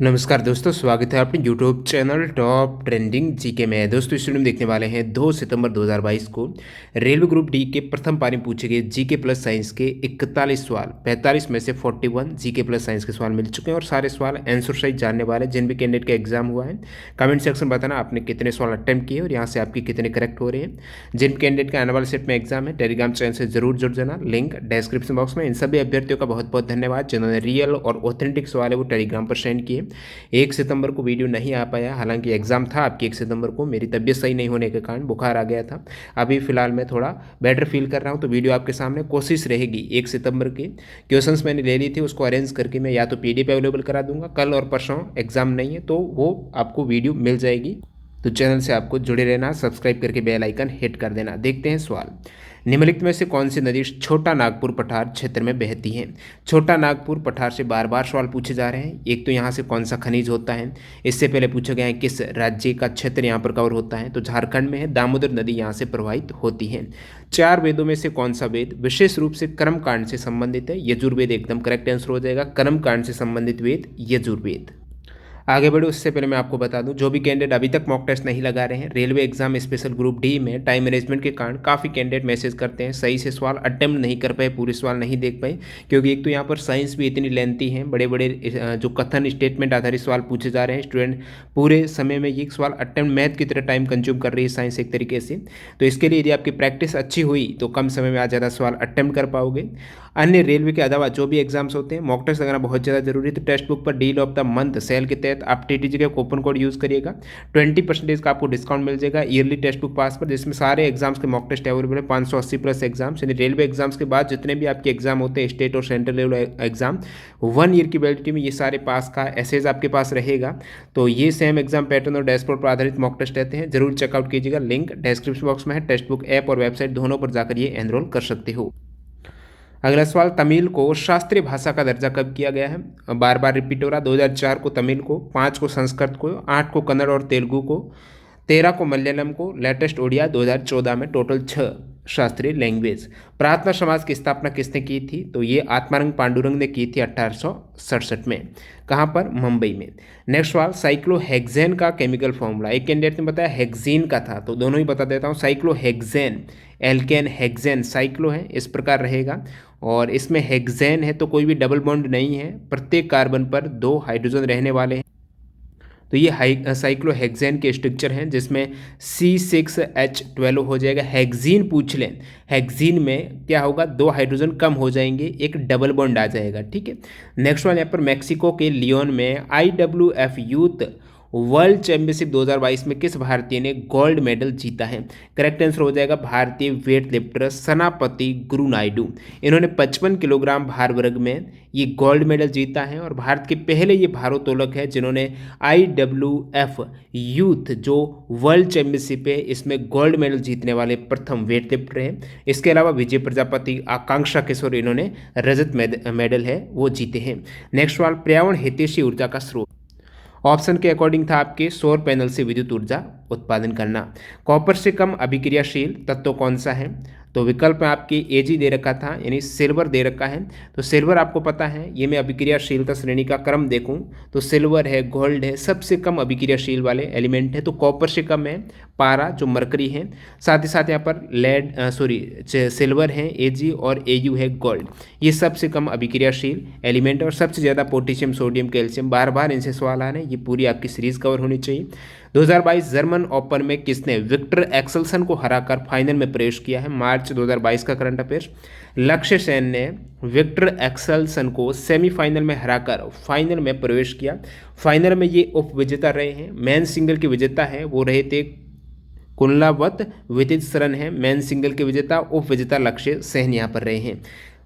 नमस्कार दोस्तों, स्वागत है अपने YouTube channel top trending GK में। दोस्तों इस वीडियो में देखने वाले हैं 2 सितंबर 2022 को रेलवे ग्रुप डी के प्रथम पारी में पूछे गए जीके प्लस साइंस के 41 सवाल, 45 में से 41 जीके प्लस साइंस के सवाल मिल चुके हैं और सारे सवाल आंसर सहित जानने वाले। जिन भी कैंडिडेट का एग्जाम हुआ है कमेंट सेक्शन में बताना आपने कितने सवाल अटेम्प्ट किए और यहाँ से आपके कितने करेक्ट हो रहे हैं। जिन कैंडिडेट का आने वाले सेट में एग्जाम है टेलीग्राम चैनल से जरूर जुड़ जाना, लिंक डिस्क्रिप्शन बॉक्स में। इन सभी अभ्यर्थियों का बहुत बहुत धन्यवाद जिन्होंने रियल और ऑथेंटिक सवाल है वो टेलीग्राम पर सेंड किए। 1 सितंबर को वीडियो नहीं आ पाया, हालांकि एग्जाम था आपकी 1 सितंबर को। मेरी तबीयत सही नहीं होने के कारण बुखार आ गया था। अभी फिलहाल मैं थोड़ा बेटर फील कर रहा हूं, तो वीडियो आपके सामने कोशिश रहेगी 1 सितंबर की क्वेश्चंस मैंने ले ली थी उसको अरेंज करके मैं या तो पीडीएफ अवेलेबल करा दूंगा। कल और परसों एग्जाम नहीं है तो वो आपको वीडियो मिल जाएगी। तो चैनल से आपको जुड़े रहना, सब्सक्राइब करके बेल आइकन हिट कर देना। देखते हैं सवाल। निम्नलिखित में से कौन सी नदी छोटा नागपुर पठार क्षेत्र में बहती है? छोटा नागपुर पठार से बार बार सवाल पूछे जा रहे हैं। एक तो यहाँ से कौन सा खनिज होता है, इससे पहले पूछा गया है किस राज्य का क्षेत्र यहाँ पर कवर होता है, तो झारखंड में है। दामोदर नदी यहाँ से प्रवाहित होती है। 4 वेदों में से कौन सा वेद विशेष रूप से कर्म कांड से संबंधित है? यजुर्वेद एकदम करेक्ट आंसर हो जाएगा। कर्म कांड से संबंधित वेद यजुर्वेद। आगे बढ़े उससे पहले मैं आपको बता दूं, जो भी कैंडिडेट अभी तक मॉक टेस्ट नहीं लगा रहे हैं, railway exam special group D में टाइम मैनेजमेंट के कारण काफ़ी कैंडिडेट मैसेज करते हैं, सही से सवाल अटेम्प्ट नहीं कर पाए, पूरे सवाल नहीं देख पाए। क्योंकि एक तो यहाँ पर साइंस भी इतनी लेंथी है, बड़े बड़े जो कथन स्टेटमेंट आधारित सवाल पूछे जा रहे हैं। स्टूडेंट पूरे समय में ये सवाल अटेम्प्ट मैथ की तरह टाइम कंज्यूम कर रही है साइंस एक तरीके से। तो इसके लिए यदि आपकी प्रैक्टिस अच्छी हुई तो कम समय में आज ज़्यादा सवाल अटेम्प्ट कर पाओगे। अन्य रेलवे के अलावा जो भी एग्जाम्स होते हैं मॉक टेस्ट लगाना बहुत ज़्यादा जरूरी है। तो टेक्स्ट बुक पर deal of the month sale के तहत आप टीटीजी का कूपन कोड यूज़ करिएगा, 20% का आपको डिस्काउंट मिल जाएगा ईयरली टेक्स्ट बुक पास पर, जिसमें सारे एग्जाम्स के मॉक टेस्ट अवेलेबल है। 580 प्लस एग्जाम्स, यानी रेलवे एग्जाम्स के बाद जितने भी आपके एग्जाम होते हैं स्टेट और सेंट्रल लेवल एग्जाम 1 ईयर की वैलिडिटी में, ये सारे पास का एसेज आपके पास रहेगा। तो ये सेम एग्जाम पैटर्न और डैशबोर्ड पर आधारित मॉक टेस्ट रहते हैं, जरूर चेकआउट कीजिएगा। लिंक डिस्क्रिप्शन बॉक्स में है। टेक्स्ट बुक ऐप और वेबसाइट दोनों पर जाकर ये एनरोल कर सकते हो। अगला सवाल, तमिल को शास्त्रीय भाषा का दर्जा कब किया गया है? बार बार रिपीट हो रहा। 2004 को तमिल को, 5 को संस्कृत को, 8 को कन्नड़ और तेलुगु को, 13 को मलयालम को, लेटेस्ट ओडिया 2014 में। टोटल 6 शास्त्रीय लैंग्वेज। प्रार्थना समाज की स्थापना किसने की थी? तो ये आत्मारंग पांडुरंग ने की थी 1867 में। कहाँ पर? मुंबई में। नेक्स्ट सवाल, साइक्लोहेक्सेन का केमिकल फॉर्मूला। एक कैंडिडेट ने बताया हेक्सीन का था, तो दोनों ही बता देता हूँ। साइक्लोहेक्सेन, एल्केन हेक्सेन, साइक्लो है इस प्रकार रहेगा, और इसमें हेक्सेन है तो कोई भी डबल बॉन्ड नहीं है, प्रत्येक कार्बन पर 2 हाइड्रोजन रहने वाले हैं। तो ये साइक्लोहेक्सेन के स्ट्रक्चर हैं, जिसमें C6H12 हो जाएगा। हेक्सीन पूछ लें, हेक्सीन में क्या होगा, 2 हाइड्रोजन कम हो जाएंगे, एक डबल बॉन्ड आ जाएगा। ठीक है। नेक्स्ट वन, यहाँ पर मैक्सिको के लियोन में IWF यूथ वर्ल्ड चैंपियनशिप 2022 में किस भारतीय ने गोल्ड मेडल जीता है? करेक्ट आंसर हो जाएगा भारतीय वेट लिफ्टर सनापति गुरु नायडू। इन्होंने 55 किलोग्राम भार वर्ग में ये गोल्ड मेडल जीता है और भारत के पहले ये भारोत्तोलक है जिन्होंने IWF यूथ जो वर्ल्ड चैंपियनशिप है इसमें गोल्ड मेडल जीतने वाले प्रथम वेट लिफ्टर हैं। इसके अलावा विजय प्रजापति, आकांक्षा किशोर, इन्होंने रजत मेडल है वो जीते हैं। नेक्स्ट सवाल, पर्यावरण हितैषी ऊर्जा का स्रोत। ऑप्शन के अकॉर्डिंग था आपके सौर पैनल से विद्युत ऊर्जा उत्पादन करना। कॉपर से कम अभिक्रियाशील तत्व कौन सा है? तो विकल्प में आपकी Ag दे रखा था, यानी सिल्वर दे रखा है। तो सिल्वर आपको पता है, ये मैं अभिक्रियाशीलता श्रेणी का क्रम देखूं तो सिल्वर है, गोल्ड है, सबसे कम अभिक्रियाशील वाले एलिमेंट है। तो कॉपर से कम है पारा जो मरकरी है, साथ ही साथ यहाँ पर सिल्वर है Ag और Au है गोल्ड, ये सबसे कम अभिक्रियाशील एलिमेंट। और सबसे ज़्यादा पोटेशियम, सोडियम, कैल्शियम, बार बार इनसे सवाल आ रहे हैं, ये पूरी आपकी सीरीज कवर होनी चाहिए। 2022 जर्मन ओपन में किसने विक्टर एक्सेल्सन को हराकर फाइनल में प्रवेश किया है? मार्च 2022 का करंट अफेयर्स। लक्ष्य सेन ने विक्टर एक्सेल्सन को सेमीफाइनल में हराकर फाइनल में प्रवेश किया। फाइनल में ये उप विजेता रहे हैं। मेन सिंगल के विजेता है वो रहे थे कुंडलावत विदित शरण है मेन सिंगल के विजेता। उप विजेता लक्ष्य सेन यहाँ पर रहे हैं।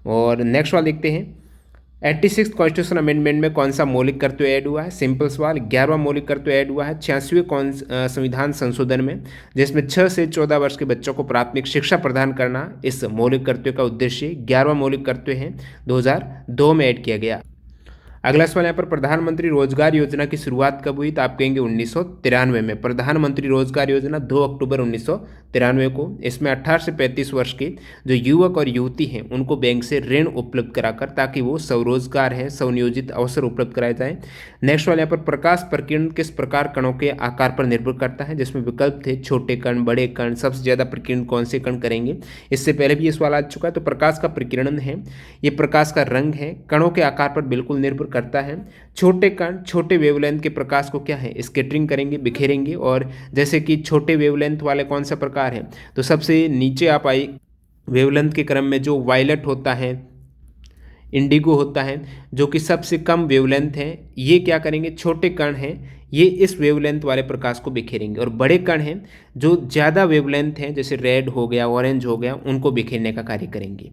और नेक्स्ट सवाल देखते हैं, 86 कॉन्स्टिट्यूशन अमेंडमेंट में कौन सा मौलिक कर्तव्य ऐड हुआ है? सिंपल सवाल। 11वां मौलिक कर्तव्य ऐड हुआ है 86वें संविधान संशोधन में, जिसमें 6 से 14 वर्ष के बच्चों को प्राथमिक शिक्षा प्रदान करना इस मौलिक कर्तव्य का उद्देश्य 11वां मौलिक कर्तव्य है, 2002 में ऐड किया गया। अगला सवाल यहाँ पर प्रधानमंत्री रोजगार योजना की शुरुआत कब हुई, तो आप कहेंगे 1993 में। प्रधानमंत्री रोजगार योजना 2 अक्टूबर 1993 को। इसमें 18 से 35 वर्ष के जो युवक और युवती हैं उनको बैंक से ऋण उपलब्ध कराकर ताकि वो स्वरोजगार है स्वनियोजित अवसर उपलब्ध कराए जाए। नेक्स्ट वाले यहाँ पर प्रकाश प्रकीर्णन किस प्रकार कणों के आकार पर निर्भर करता है, जिसमें विकल्प थे छोटे कण, बड़े कण, सबसे ज़्यादा प्रकीर्णन कौन से कण करेंगे। इससे पहले भी ये सवाल आ चुका है। तो प्रकाश का प्रकीर्णन है, ये प्रकाश का रंग है, कणों के आकार पर बिल्कुल निर्भर करता है। छोटे कण छोटे वेवलेंथ के प्रकाश को क्या है स्कैटरिंग करेंगे, बिखेरेंगे। और जैसे कि छोटे वेवलेंथ वाले कौन सा प्रकार है, तो सबसे नीचे आप आई वेवलेंथ के क्रम में जो वायलेट होता है, इंडिगो होता है, जो कि सबसे कम वेवलेंथ है, ये क्या करेंगे, छोटे कण हैं, ये इस वेवलेंथ वाले प्रकाश को बिखेरेंगे। और बड़े कण हैं जो ज़्यादा वेवलेंथ हैं, जैसे रेड हो गया, ऑरेंज हो गया, उनको बिखेरने का कार्य करेंगे।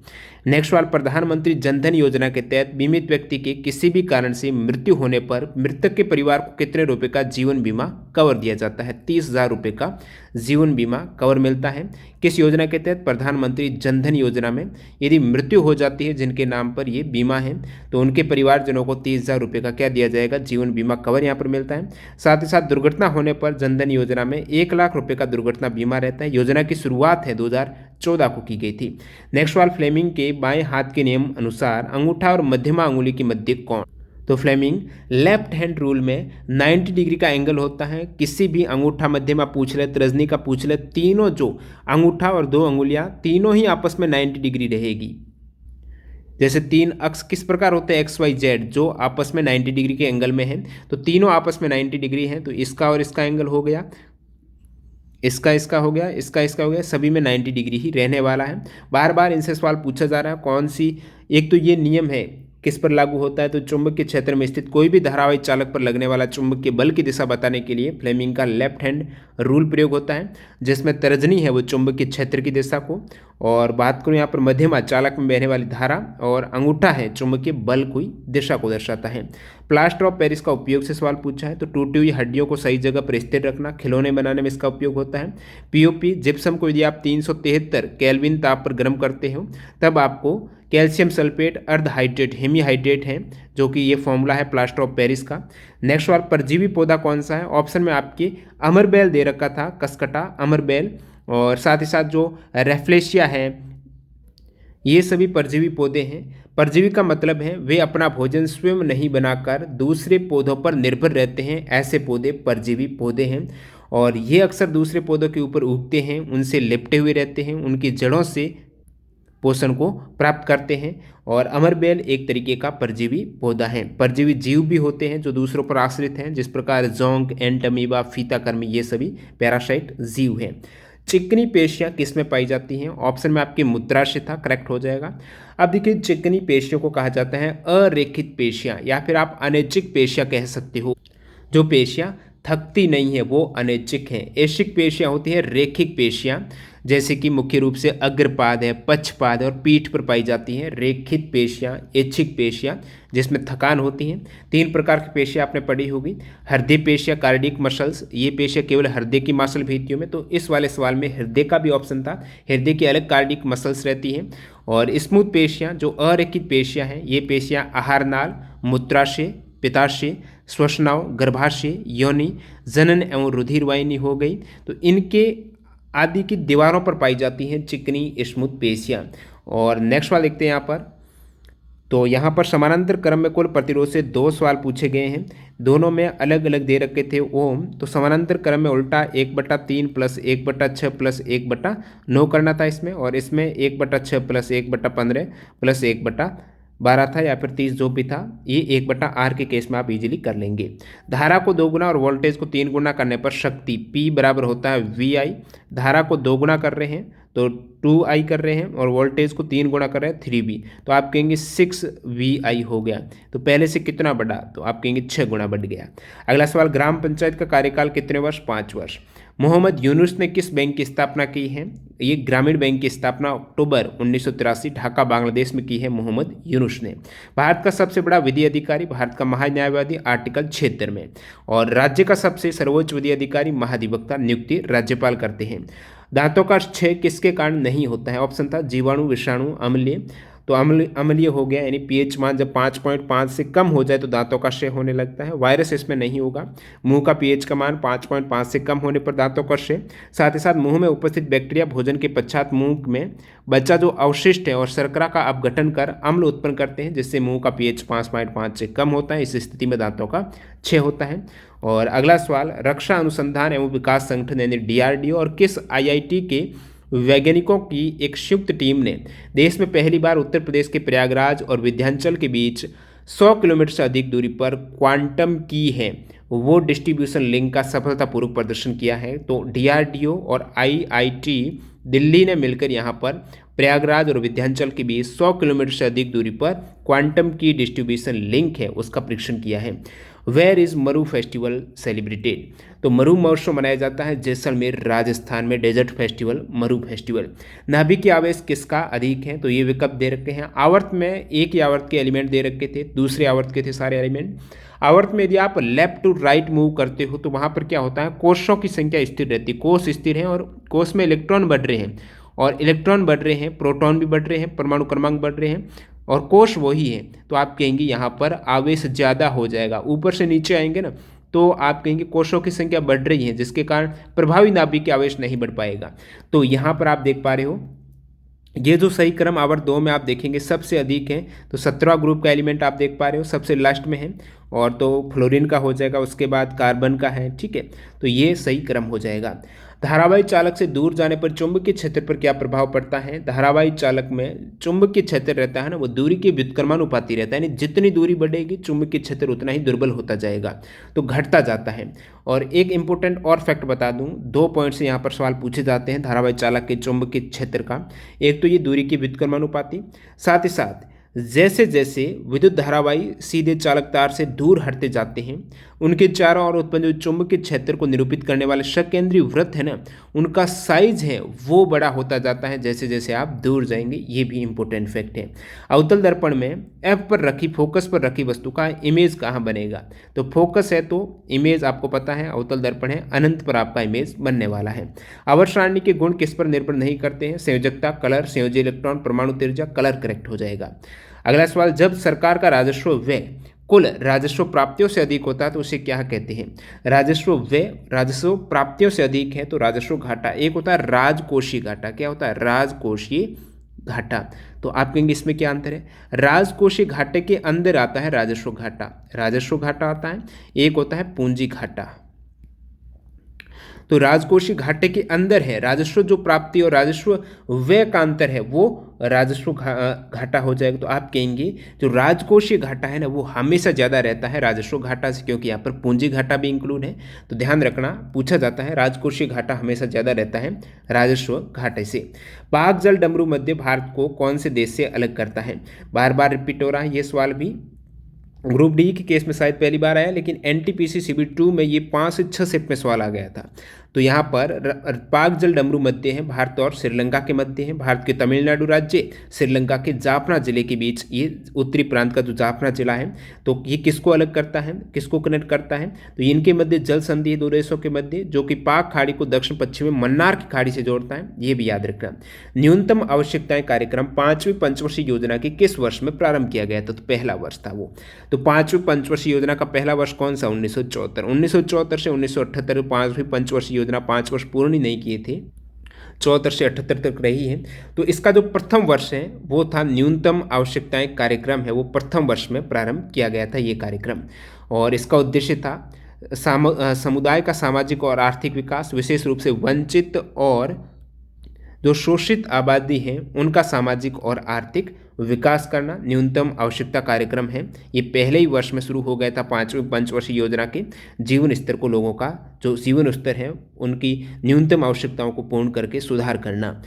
नेक्स्ट सवाल, प्रधानमंत्री जनधन योजना के तहत बीमित व्यक्ति के किसी भी कारण से मृत्यु होने पर मृतक के परिवार को कितने रुपए का जीवन बीमा कवर दिया जाता है। 30,000 रुपये का जीवन बीमा कवर मिलता है। किस योजना के तहत, प्रधानमंत्री जनधन योजना में। यदि मृत्यु हो जाती है जिनके नाम पर ये बीमा है तो उनके परिवारजनों को 30,000 रुपये का क्या दिया जाएगा, जीवन बीमा कवर यहाँ पर मिलता है। साथ ही साथ दुर्घटना होने पर जनधन योजना में 1 लाख रुपये का दुर्घटना बीमा रहता है। योजना की शुरुआत है 2014 को की गई थी। नेक्स्ट सवाल, फ्लेमिंग के बाएं हाथ के नियम अनुसार अंगूठा और मध्यमा अंगुली की मध्य कौन। तो फ्लेमिंग लेफ्ट हैंड रूल में 90 डिग्री का एंगल होता है। किसी भी अंगूठा, मध्यमा पूछ ले, तर्जनी का पूछ ले, तीनों जो अंगूठा और 2 अंगुलियां तीनों ही आपस में 90 डिग्री रहेगी। जैसे 3 अक्ष किस प्रकार होते हैं, XYZ, जो आपस में 90 डिग्री के एंगल में हैं, तो तीनों आपस में 90 डिग्री हैं। तो इसका और इसका एंगल हो गया, इसका हो गया, इसका हो गया, सभी में 90 डिग्री ही रहने वाला है। बार बार इनसे सवाल पूछा जा रहा है कौन सी, एक तो ये नियम है किस पर लागू होता है, तो चुंबक के क्षेत्र में स्थित कोई भी धारावाही चालक पर लगने वाला चुंबक के बल की दिशा बताने के लिए फ्लेमिंग का लेफ्ट हैंड रूल प्रयोग होता है, जिसमें तर्जनी है वो चुंबक के क्षेत्र की दिशा को, और बात करूँ यहाँ पर मध्यमा चालक में बहने वाली धारा, और अंगूठा है चुंबक के बल की दिशा को दर्शाता है। प्लास्टर ऑफ पेरिस का उपयोग से सवाल पूछा है, तो टूटी हुई हड्डियों को सही जगह पर स्थिर रखना, खिलौने बनाने में इसका उपयोग होता है। पीओपी, जिप्सम को यदि आप 373 केल्विन ताप पर गर्म करते हो तब आपको कैल्शियम सल्फेट अर्ध हाइड्रेट हेमी हाइड्रेट है, जो कि ये फॉर्मूला है प्लास्टर ऑफ पेरिस का। नेक्स्ट सवाल, परजीवी पौधा कौन सा है। ऑप्शन में आपके अमरबेल दे रखा था, कसकटा, अमरबेल, और साथ ही साथ जो रेफ्लेशिया है, ये सभी परजीवी पौधे हैं। परजीवी का मतलब है वे अपना भोजन स्वयं नहीं बनाकर दूसरे पौधों पर निर्भर रहते हैं, ऐसे पौधे परजीवी पौधे हैं। और ये अक्सर दूसरे पौधों के ऊपर उगते हैं, उनसे लिपटे हुए रहते हैं, उनकी जड़ों से पोषण को प्राप्त करते हैं। और अमरबेल एक तरीके का परजीवी पौधा है। परजीवी जीव भी होते हैं जो दूसरों पर आश्रित हैं, जिस प्रकार जोंक, एंट अमीबा, फीताकर्मी, ये सभी पैरासाइट जीव हैं। चिकनी पेशियां किस में पाई जाती हैं। ऑप्शन में आपके मूत्राशय था, करेक्ट हो जाएगा। अब देखिए, चिकनी पेशियों को कहा जाता है अरेखित पेशियां, या फिर आप अनैच्छिक पेशियां कह सकते हो। जो पेशियां थकती नहीं है वो अनैच्छिक हैं। ऐच्छिक पेशियां होती है रेखिक पेशियां, जैसे कि मुख्य रूप से अग्रपाद है, पक्षपाद है और पीठ पर पाई जाती हैं। रेखित पेशियां, ऐच्छिक पेशियां जिसमें थकान होती हैं। 3 प्रकार की पेशियां आपने पढ़ी होगी। हृदय पेशियां, कार्डियक मसल्स, ये पेशियां केवल हृदय की मांसपेशियों में, तो इस वाले सवाल में हृदय का भी ऑप्शन था। हृदय की अलग कार्डियक मसल्स रहती हैं। और स्मूथ पेशियां जो अरेखित पेशियां हैं, ये पेशियां आहार नाल, मूत्राशय, पित्ताशय, श्वसनाव, गर्भाशय, योनि, जनन एवं रुधिर वाहिनी हो गई, तो इनके आदि की दीवारों पर पाई जाती हैं चिकनी स्मूथ पेशियां। और नेक्स्ट सवाल देखते हैं यहाँ पर। तो यहाँ पर समानांतर क्रम में कुल प्रतिरोध से 2 सवाल पूछे गए हैं, दोनों में अलग अलग दे रखे थे ओम। तो समानांतर क्रम में उल्टा 1/3 प्लस 1/6 प्लस 1/9 करना था इसमें, और इसमें 1/6 प्लस 1/15 प्लस 1/12 था, या फिर 30 जो भी था, ये 1/r के केस में आप इजीली कर लेंगे। धारा को 2 गुना और वोल्टेज को 3 गुना करने पर शक्ति P बराबर होता है VI। धारा को 2 गुना कर रहे हैं तो 2I कर रहे हैं, और वोल्टेज को 3 गुना कर रहे हैं 3V, तो आप कहेंगे 6VI हो गया। तो पहले से कितना बढ़ा, तो आप कहेंगे 6 गुना बढ़ गया। अगला सवाल, ग्राम पंचायत का कार्यकाल कितने वर्ष, 5 वर्ष। मोहम्मद यूनुस ने किस बैंक की स्थापना की है। ये ग्रामीण बैंक की स्थापना अक्टूबर 1983 ढाका बांग्लादेश में की है मोहम्मद यूनुस ने। भारत का सबसे बड़ा विधि अधिकारी, भारत का महान्यायवादी आर्टिकल 76 में। और राज्य का सबसे सर्वोच्च विधि अधिकारी महाधिवक्ता नियुक्ति राज्यपाल करते हैं। दांतों का क्षय किसके कारण नहीं होता है। ऑप्शन था जीवाणु, विषाणु, अम्लीय। तो अम्लीय हो गया, यानी पीएच मान जब 5.5 से कम हो जाए तो दांतों का क्षय होने लगता है। वायरस इसमें नहीं होगा। मुंह का पीएच का मान 5.5 से कम होने पर दांतों का क्षय। साथ ही साथ मुंह में उपस्थित बैक्टीरिया भोजन के पश्चात मुंह में बच्चा जो अवशिष्ट है और शर्करा का अपघटन कर अम्ल उत्पन्न करते हैं, जिससे मुंह का पीएच 5.5 से कम होता है। इस स्थिति में दांतों का क्षय होता है। और अगला सवाल, रक्षा अनुसंधान एवं विकास संगठन यानी डीआरडीओ और किस आईआईटी के वैज्ञानिकों की एक संयुक्त टीम ने देश में पहली बार उत्तर प्रदेश के प्रयागराज और विंध्याचल के बीच 100 किलोमीटर से अधिक दूरी पर क्वांटम की है वो डिस्ट्रीब्यूशन लिंक का सफलतापूर्वक प्रदर्शन किया है? तो डीआरडीओ और आईआईटी दिल्ली ने मिलकर यहाँ पर प्रयागराज और विंध्याचल के बीच 100 किलोमीटर से अधिक दूरी पर क्वांटम की डिस्ट्रीब्यूशन लिंक है उसका परीक्षण किया है। Where is Maru festival celebrated? तो मरु महोत्सव मनाया जाता है जैसलमेर राजस्थान में। डेजर्ट फेस्टिवल मरु फेस्टिवल। नाभिकीय आवेश किसका अधिक है? तो ये विकल्प दे रखे हैं। आवर्त में एक ही आवर्त के एलिमेंट दे रखे थे, दूसरे आवर्त के थे सारे एलिमेंट। आवर्त में यदि आप लेफ्ट टू राइट मूव करते हो तो वहाँ पर क्या होता है, कोषों की संख्या स्थिर रहती है। कोष स्थिर है और कोष में इलेक्ट्रॉन बढ़ रहे हैं, और इलेक्ट्रॉन बढ़ रहे हैं, प्रोटॉन भी बढ़ रहे हैं, परमाणु क्रमांक बढ़ रहे हैं, और कोष वही है। तो आप कहेंगे यहाँ पर आवेश ज़्यादा हो जाएगा। ऊपर से नीचे आएंगे ना तो आप कहेंगे कोषों की संख्या बढ़ रही है, जिसके कारण प्रभावी नाभिकीय आवेश नहीं बढ़ पाएगा। तो यहाँ पर आप देख पा रहे हो ये जो सही क्रम आवर्त 2 में आप देखेंगे सबसे अधिक है। तो 17वां ग्रुप का एलिमेंट आप देख पा रहे हो सबसे लास्ट में है, और तो फ्लोरीन का हो जाएगा, उसके बाद कार्बन का है। ठीक है, तो ये सही क्रम हो जाएगा। धारावाही चालक से दूर जाने पर चुंबकीय क्षेत्र पर क्या प्रभाव पड़ता है? धारावाही चालक में चुंबकीय क्षेत्र रहता है ना, वो दूरी के व्युत्क्रमानुपाती रहता है, यानी जितनी दूरी बढ़ेगी चुंबकीय क्षेत्र उतना ही दुर्बल होता जाएगा, तो घटता जाता है। और एक इंपॉर्टेंट और फैक्ट बता दूं, 2 पॉइंट से यहाँ पर सवाल पूछे जाते हैं धारावाही चालक के चुंबकीय क्षेत्र का। एक तो ये दूरी के व्युत्क्रमानुपाती, साथ ही साथ जैसे जैसे विद्युत धारावाही सीधे चालक तार से दूर हटते जाते हैं, उनके चारों ओर उत्पन्न जो चुंबकीय क्षेत्र को निरूपित करने वाले सकेंद्रीय वृत्त है ना, उनका साइज है वो बड़ा होता जाता है जैसे जैसे आप दूर जाएंगे। ये भी इंपॉर्टेंट फैक्ट है। अवतल दर्पण में एफ पर रखी, फोकस पर रखी वस्तु का इमेज कहाँ बनेगा? तो फोकस है तो इमेज आपको पता है, अवतल दर्पण है, अनंत पर आपका इमेज बनने वाला है। आवर्त सारणी के गुण किस पर निर्भर नहीं करते हैं? संयोजकता, कलर, संयोजी इलेक्ट्रॉन, परमाणु त्रिज्या, कलर करेक्ट हो जाएगा। अगला सवाल, जब सरकार का राजस्व व्यय कुल राजस्व प्राप्तियों से अधिक होता है तो उसे क्या कहते हैं? राजस्व व्यय राजस्व प्राप्तियों से अधिक है तो राजस्व घाटा। एक होता है राजकोषीय घाटा। क्या होता है? राजकोषीय घाटा। तो आप कहेंगे इसमें क्या अंतर है? राजकोषीय घाटे के अंदर आता है राजस्व घाटा। राजस्व घाटा आता है, एक होता है पूंजी घाटा। तो राजकोषीय घाटे के अंदर है राजस्व जो प्राप्ति और राजस्व व्यय का अंतर है वो राजस्व घाटा हो जाएगा। तो आप कहेंगे जो राजकोषीय घाटा है ना वो हमेशा ज़्यादा रहता है राजस्व घाटा से, क्योंकि यहाँ पर पूंजी घाटा भी इंक्लूड है। तो ध्यान रखना, पूछा जाता है राजकोषीय घाटा हमेशा ज़्यादा रहता है राजस्व घाटे से। पाक जल डमरू मध्य भारत को कौन से देश से अलग करता है? बार बार रिपीट हो रहा है ये सवाल भी, ग्रुप डी के केस में शायद पहली बार आया, लेकिन एनटीपीसी CB2 में ये 5 से 6 सेट में सवाल आ गया था। तो यहाँ पर पाक जल डमरू मध्य है भारत और श्रीलंका के मध्य है। भारत के तमिलनाडु राज्य श्रीलंका के जाफना जिले के बीच ये उत्तरी प्रांत का जो जाफना जिला है, तो ये किसको अलग करता है, किसको कनेक्ट करता है? तो इनके मध्य जल संधि है दो देशों के मध्य, जो कि पाक खाड़ी को दक्षिण पश्चिम में मन्नार की खाड़ी से जोड़ता है। ये भी याद रखना। न्यूनतम आवश्यकताएं कार्यक्रम 5वीं पंचवर्षीय योजना के किस वर्ष में प्रारंभ किया गया था? तो पहला वर्ष था वो। तो 5वीं पंचवर्षीय योजना का पहला वर्ष कौन सा? 1974। 1974 से 1978 5वीं पंचवर्षीय योजना 5 वर्ष पूर्ण ही नहीं किए थे, 74 से 78 तक रही है। तो इसका जो प्रथम वर्ष है वो था न्यूनतम आवश्यकताएं कार्यक्रम है, वो प्रथम वर्ष में प्रारंभ किया गया था ये कार्यक्रम। और इसका उद्देश्य था समुदाय का सामाजिक और आर्थिक विकास, विशेष रूप से वंचित और जो शोषित आबादी है उनका सामाजिक और आर्थिक विकास करना न्यूनतम आवश्यकता कार्यक्रम है। ये पहले ही वर्ष में शुरू हो गया था 5वीं पंचवर्षीय योजना के। जीवन स्तर को, लोगों का जो जीवन स्तर है उनकी न्यूनतम आवश्यकताओं को पूर्ण करके सुधार करना।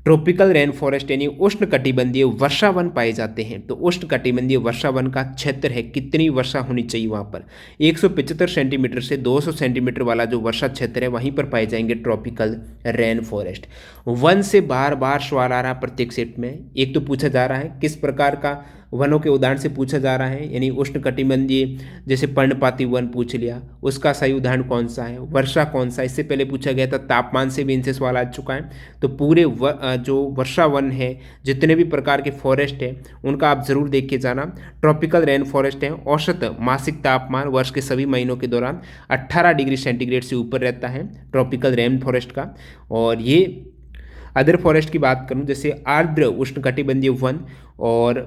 ट्रॉपिकल रेन फॉरेस्ट यानी उष्ण कटिबंधीय वर्षा वन पाए जाते हैं। तो उष्ण कटिबंधीय वर्षा वन का क्षेत्र है, कितनी वर्षा होनी चाहिए वहाँ पर? 175 सेंटीमीटर से 200 सेंटीमीटर वाला जो वर्षा क्षेत्र है वहीं पर पाए जाएंगे ट्रॉपिकल रेन फॉरेस्ट। वन से बार बार सवाल आ रहा है प्रत्येक सेट में। एक तो पूछा जा रहा है किस प्रकार का वनों के उदाहरण से पूछा जा रहा है, यानी उष्णकटिबंधीय जैसे पर्णपाती वन पूछ लिया, उसका सही उदाहरण कौन सा है। वर्षा कौन सा, इससे पहले पूछा गया था, तापमान से भी इनसे सवाल आ चुका है। तो पूरे जो वर्षा वन है, जितने भी प्रकार के फॉरेस्ट है, उनका आप जरूर देख के जाना। ट्रॉपिकल रेन फॉरेस्ट है, औसत मासिक तापमान वर्ष के सभी महीनों के दौरान 18 डिग्री सेंटीग्रेड से ऊपर रहता है ट्रॉपिकल रेन फॉरेस्ट का। और ये अदर फॉरेस्ट की बात करूं, जैसे आर्द्र उष्णकटिबंधीय वन और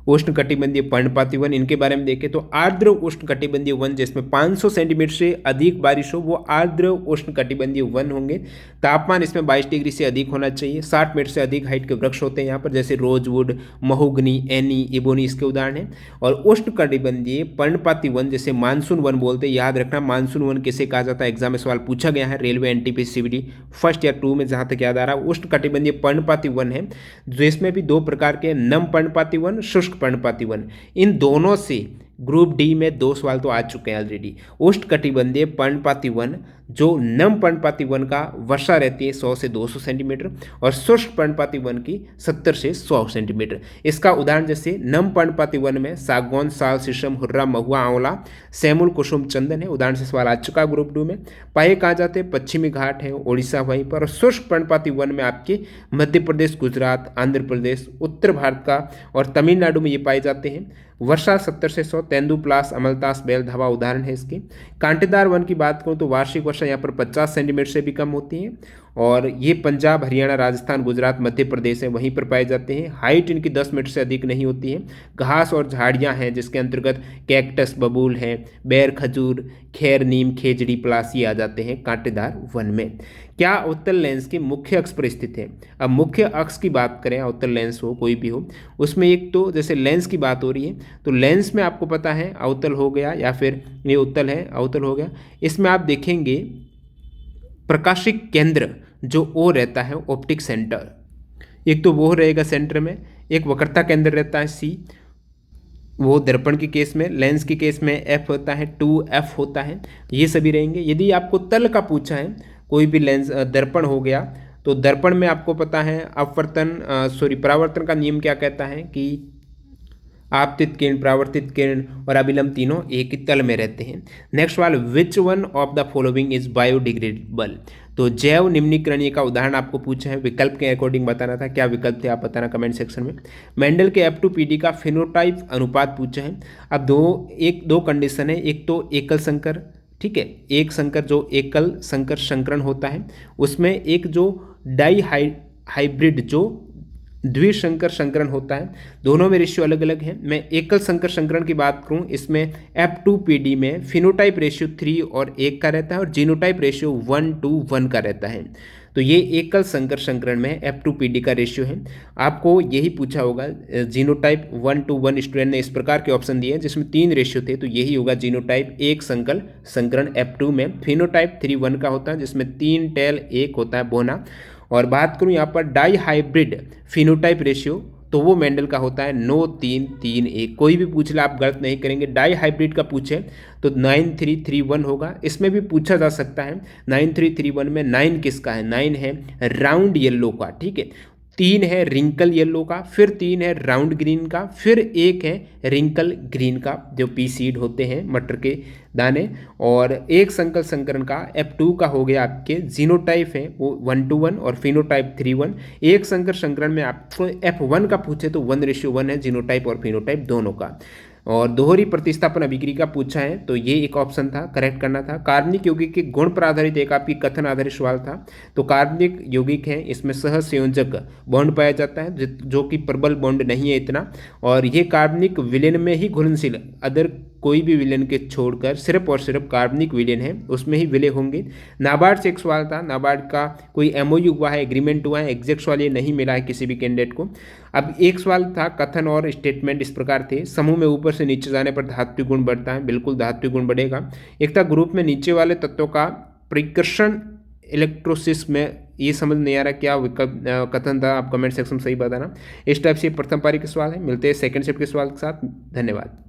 उष्णकटिबंधीय पर्णपाती वन, इनके बारे में देखें तो आर्द्र उष्णकटिबंधीय वन जिसमें 500 सेंटीमीटर से अधिक बारिश हो, वो आर्द्र उष्णकटिबंधीय वन होंगे। तापमान इसमें 22 डिग्री से अधिक होना चाहिए। 60 मीटर से अधिक हाइट के वृक्ष होते हैं यहाँ पर, जैसे रोजवुड, महोगनी, एनी, इबोनी इसके उदाहरण हैं। और उष्णकटिबंधीय पर्णपाती वन जैसे मानसून वन बोलते हैं, याद रखना मानसून वन किसे कहा जाता है, एग्जाम में सवाल पूछा गया है रेलवे एनटीपीसी सीबीडी फर्स्ट या 2 में, जहाँ तक याद आ रहा है। उष्णकटिबंधीय पर्णपाती वन है, जिसमें भी 2 प्रकार के, नम पर्णपाती वन, शुष्क पर्णपाती वन। इन दोनों से ग्रुप डी में 2 सवाल तो आ चुके हैं ऑलरेडी। उष्णकटिबंधीय पर्णपाती वन जो नम पर्णपाती वन का वर्षा रहती है 100 से 200 सेंटीमीटर, और शुष्क पर्णपाती वन की 70 से 100 सेंटीमीटर। इसका उदाहरण जैसे नम पर्णपाती वन में सागौन, साल, शीशम, हुर्रा, महुआ, आंवला, सैमुल, कुसुम, चंदन है, उदाहरण से सवाल आ चुका ग्रुप 2 में। पाए कहाँ जाते हैं, पश्चिमी घाट है, उड़ीसा वहीं पर। और शुष्क पर्णपाती वन में आपके मध्य प्रदेश, गुजरात, आंध्र प्रदेश, उत्तर भारत का और तमिलनाडु में ये पाए जाते हैं। वर्षा 70 से 100, तेंदुप्लास, अमलतास, बेलधावा उदाहरण है इसके। कांटेदार वन की बात करूँ तो वार्षिक वर्षा यहाँ पर 50 सेंटीमीटर से भी कम होती है, और ये पंजाब, हरियाणा, राजस्थान, गुजरात, मध्य प्रदेश है, वहीं पर पाए जाते हैं। हाइट इनकी 10 मीटर से अधिक नहीं होती है। घास और झाड़ियाँ हैं, जिसके अंतर्गत कैक्टस, बबूल है, बेर, खजूर, खैर, नीम, खेजड़ी, पलासी आ जाते हैं कांटेदार वन में। क्या अवतल लेंस के मुख्य अक्ष पर स्थित है। अब मुख्य अक्ष की बात करें, अवतल लेंस हो कोई भी हो, उसमें एक तो जैसे लेंस की बात हो रही है, तो लेंस में आपको पता है अवतल हो गया या फिर ये उत्तल है, अवतल हो गया। इसमें आप देखेंगे प्रकाशिक केंद्र जो ओ रहता है, ऑप्टिक सेंटर, एक तो वो रहेगा सेंटर में, एक वक्रता केंद्र रहता है सी, वो दर्पण के केस में, लेंस के केस में एफ होता है, 2F होता है, ये सभी रहेंगे। यदि आपको तल का पूछा है, कोई भी लेंस दर्पण हो गया, तो दर्पण में आपको पता है परावर्तन का नियम क्या कहता है कि आपतित किरण, परावर्तित किरण और अभिलंब तीनों एक ही तल में रहते हैं। नेक्स्ट सवाल, which one of the following is biodegradable. तो जैव निम्नीकरणीय का उदाहरण आपको पूछा है, विकल्प के अकॉर्डिंग बताना था, क्या विकल्प थे आप बताना कमेंट सेक्शन में। मेंडल के F2PD का फिनोटाइप अनुपात पूछा है। अब दो कंडीशन है, एक तो एकल संकर, ठीक है, एक संकर जो एकल संकर संकरण होता है, उसमें एक जो डाई हाइब्रिड जो द्विसंकर संकरण होता है, दोनों में रेशियो अलग अलग है। मैं एकल संकर संकरण की बात करूं, इसमें F2PD में फिनोटाइप रेशियो 3 और 1 का रहता है, और जीनोटाइप रेशियो 1:1 का रहता है। तो ये एकल संकर संकरण में F2PD का रेशियो है। आपको यही पूछा होगा, जीनोटाइप 1:1 स्टूडेंट ने इस प्रकार के ऑप्शन दिए हैं जिसमें 3 रेशियो थे, तो यही होगा जीनोटाइप एक संकल संकरण F2 में। फिनोटाइप 3:1 का होता है, जिसमें 3 टेल 1 होता है बोना। और बात करूं यहाँ पर डाई हाइब्रिड फिनोटाइप रेशियो, तो वो मेंडल का होता है 9:3:3:1। कोई भी पूछ ले आप गलत नहीं करेंगे। डाई हाइब्रिड का पूछे तो 9:3:3:1 होगा। इसमें भी पूछा जा सकता है 9:3:3:1 में 9 किसका है, 9 है राउंड येलो का, ठीक है, 3 है रिंकल येलो का, फिर 3 है राउंड ग्रीन का, फिर 1 है रिंकल ग्रीन का, जो पी सीड होते हैं मटर के दाने। और एक संकल संकरण का F2 का हो गया आपके जीनोटाइप है वो 1:1 और फिनोटाइप 3:1। एक संकर संकरण में आपको F1 का पूछे तो 1:1 है जीनोटाइप और फिनोटाइप दोनों का। और दोहरी प्रतिस्थापन अभिक्रिया पूछा है, तो ये एक ऑप्शन था, करेक्ट करना था। कार्बनिक यौगिक के गुण पर आधारित एक आपकी कथन आधारित सवाल था। तो कार्बनिक यौगिक है, इसमें सहसंयोजक बॉन्ड पाया जाता है जो कि प्रबल बॉन्ड नहीं है इतना, और ये कार्बनिक विलेन में ही घुलनशील, अदर कोई भी विलेन के छोड़कर सिर्फ और सिर्फ कार्बनिक विलेन है उसमें ही विलय होंगे। नाबार्ड से एक सवाल था, नाबार्ड का कोई MOU हुआ है, एग्रीमेंट हुआ है, एग्जैक्ट सवाल ये नहीं मिला है किसी भी कैंडिडेट को। अब एक सवाल था, कथन और स्टेटमेंट इस प्रकार थे, समूह में ऊपर से नीचे जाने पर धात्विक गुण बढ़ता है, बिल्कुल धात्विक गुण बढ़ेगा। एक था ग्रुप में नीचे वाले तत्वों का प्रिकर्षण इलेक्ट्रोसिस में, ये समझ नहीं आ रहा क्या विकल्प कथन था, आप कमेंट सेक्शन में सही बताना। इस टाइप से प्रथम पारी के सवाल है। मिलते हैं सेकंड शिफ्ट के सवाल के साथ, धन्यवाद।